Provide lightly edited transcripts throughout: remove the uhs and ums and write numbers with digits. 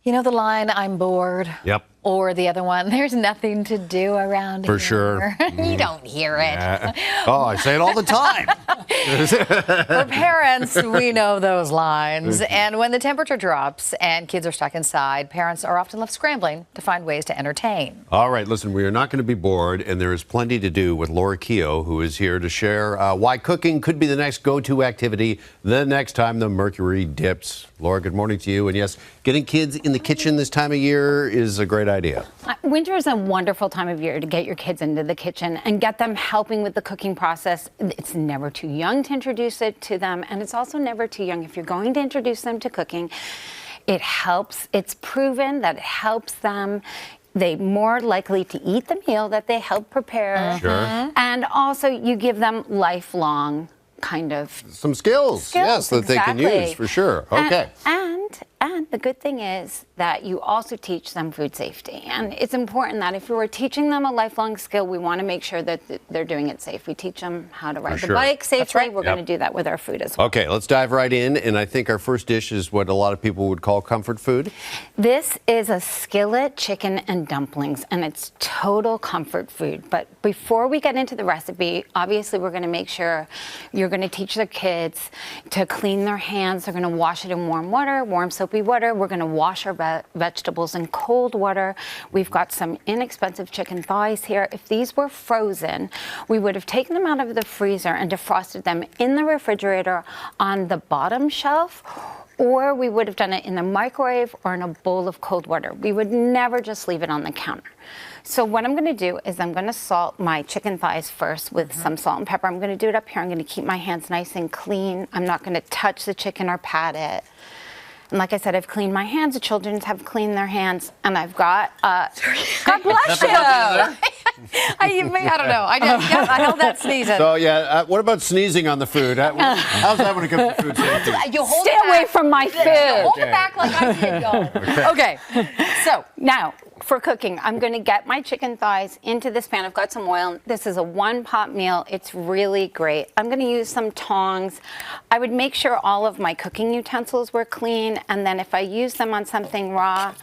You know the line, I'm bored? Yep. Or the other one, there's nothing to do around here. For sure. You don't hear it. Yeah. Oh, I say it all the time. For parents, we know those lines. And when the temperature drops and kids are stuck inside, parents are often left scrambling to find ways to entertain. All right, listen, we are not going to be bored, and there is plenty to do with Laura Keogh, who is here to share why cooking could be the next go-to activity the next time the mercury dips. Laura, good morning to you. And yes, getting kids in the kitchen this time of year is a great idea. Winter is a wonderful time of year to get your kids into the kitchen and get them helping with the cooking process. It's never too young to introduce it to them, and it's also never too young if you're going to introduce them to cooking. It helps. It's proven that it helps them. They're more likely to eat the meal that they help prepare. Sure. And also you give them lifelong kind of some skills, yes, that exactly. they can use, for sure. Okay. And the good thing is that you also teach them food safety. And it's important that if we were teaching them a lifelong skill, we want to make sure that they're doing it safe. We teach them how to ride the bike safely. That's right. We're going to do that with our food as well. Okay, let's dive right in. And I think our first dish is what a lot of people would call comfort food. This is a skillet chicken and dumplings, and it's total comfort food. But before we get into the recipe, obviously we're going to make sure you're going to teach the kids to clean their hands. They're going to wash it in warm water, warm soapy water. We're going to wash our vegetables in cold water. We've got some inexpensive chicken thighs here. If these were frozen, we would have taken them out of the freezer and defrosted them in the refrigerator on the bottom shelf, or we would have done it in the microwave or in a bowl of cold water. We would never just leave it on the counter. So what I'm going to do is I'm going to salt my chicken thighs first with some salt and pepper. I'm going to do it up here. I'm going to keep my hands nice and clean. I'm not going to touch the chicken or pat it. And like I said, I've cleaned my hands. The children have cleaned their hands. And I've got, God bless you. I don't know. I held that sneezing. So, yeah, what about sneezing on the food? How's that when it comes to food safety? Stay away from my food. Hold it back like I did, y'all. Okay. So now, for cooking, I'm going to get my chicken thighs into this pan. I've got some oil. This is a one-pot meal. It's really great. I'm going to use some tongs. I would make sure all of my cooking utensils were clean, and then if I use them on something raw,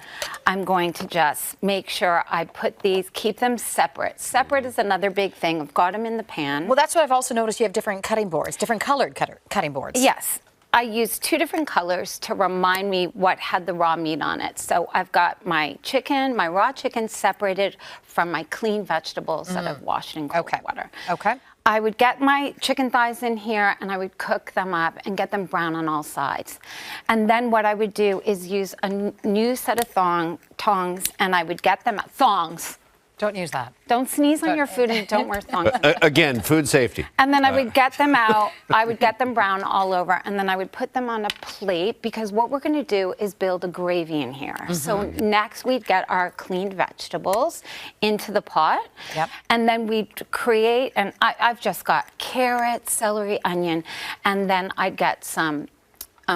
I'm going to just make sure I put these, keep them separate. Separate is another big thing. I've got them in the pan. Well, that's what I've also noticed. You have different cutting boards, different colored cutting boards. Yes. I used two different colors to remind me what had the raw meat on it. So I've got my chicken, my raw chicken, separated from my clean vegetables that I've washed in cold water. Okay. I would get my chicken thighs in here and I would cook them up and get them brown on all sides. And then what I would do is use a new set of tongs, and I would get them thongs. Don't use that. Don't sneeze on your food and don't wear thongs. Again, food safety. And then I would get them out. I would get them brown all over, and then I would put them on a plate, because what we're going to do is build a gravy in here. So next we'd get our cleaned vegetables into the pot. Yep. And then we'd create, and I've just got carrots, celery, onion, and then I'd get some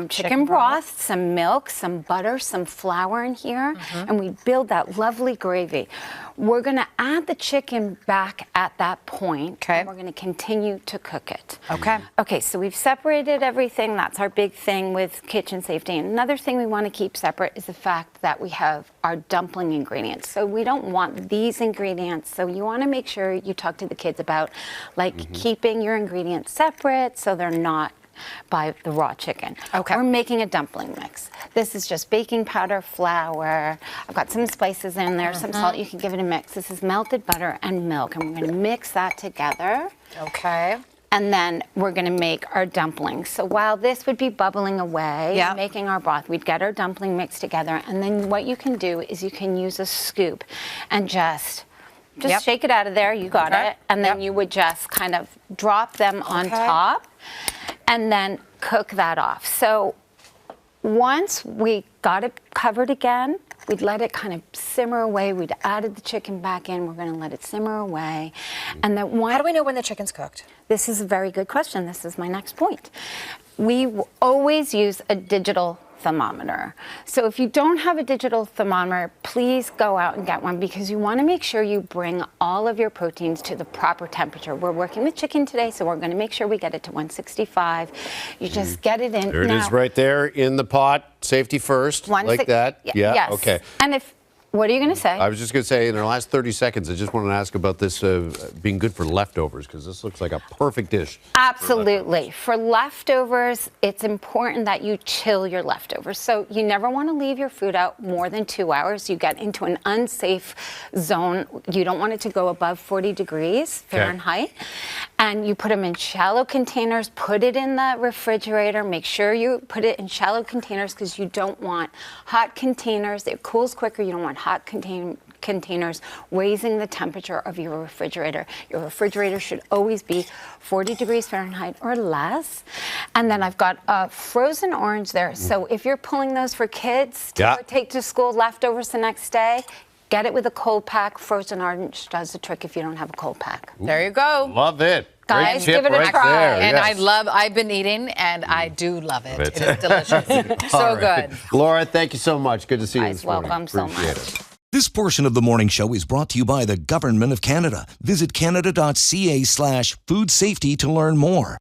chicken broth, some milk, some butter, some flour in here, and we build that lovely gravy. We're going to add the chicken back at that point, and we're going to continue to cook it. Okay. Okay, so we've separated everything. That's our big thing with kitchen safety. And another thing we want to keep separate is the fact that we have our dumpling ingredients. So we don't want these ingredients. So you want to make sure you talk to the kids about keeping your ingredients separate so they're not by the raw chicken. Okay. We're making a dumpling mix. This is just baking powder, flour. I've got some spices in there, some salt. You can give it a mix. This is melted butter and milk, and we're going to mix that together. Okay. And then we're going to make our dumplings. So while this would be bubbling away, making our broth, we'd get our dumpling mix together. And then what you can do is you can use a scoop and just shake it out of there. You got it. And then you would just kind of drop them on top and then cook that off. So once we got it covered again, we'd let it kind of simmer away. We'd added the chicken back in. We're going to let it simmer away. And then how do we know when the chicken's cooked? This is a very good question. This is my next point. We always use a digital thermometer. So if you don't have a digital thermometer, please go out and get one, because you want to make sure you bring all of your proteins to the proper temperature. We're working with chicken today, so we're going to make sure we get it to 165. You just get it in. There it is right there in the pot. Safety first, like that. Yeah, yes. okay. And what are you going to say? I was just going to say, in our last 30 seconds, I just want to ask about this being good for leftovers, because this looks like a perfect dish. Absolutely. For leftovers, it's important that you chill your leftovers. So you never want to leave your food out more than 2 hours. You get into an unsafe zone. You don't want it to go above 40 degrees Fahrenheit. And you put them in shallow containers, put it in the refrigerator. Make sure you put it in shallow containers, because you don't want hot containers. It cools quicker. You don't want hot containers raising the temperature of your refrigerator. Your refrigerator should always be 40 degrees Fahrenheit or less. And then I've got a frozen orange there. So if you're pulling those for kids to take to school, leftovers the next day, get it with a cold pack. Frozen orange does the trick if you don't have a cold pack. There you go. Love it. Guys, Great tip give it a right try. there. And Yes. I've been eating, and I do love it. It is delicious. So All right. good. Laura, thank you so much. Good to see you Guys, this morning. welcome so Appreciate much. it. This portion of the morning show is brought to you by the Government of Canada. Visit canada.ca/food safety to learn more.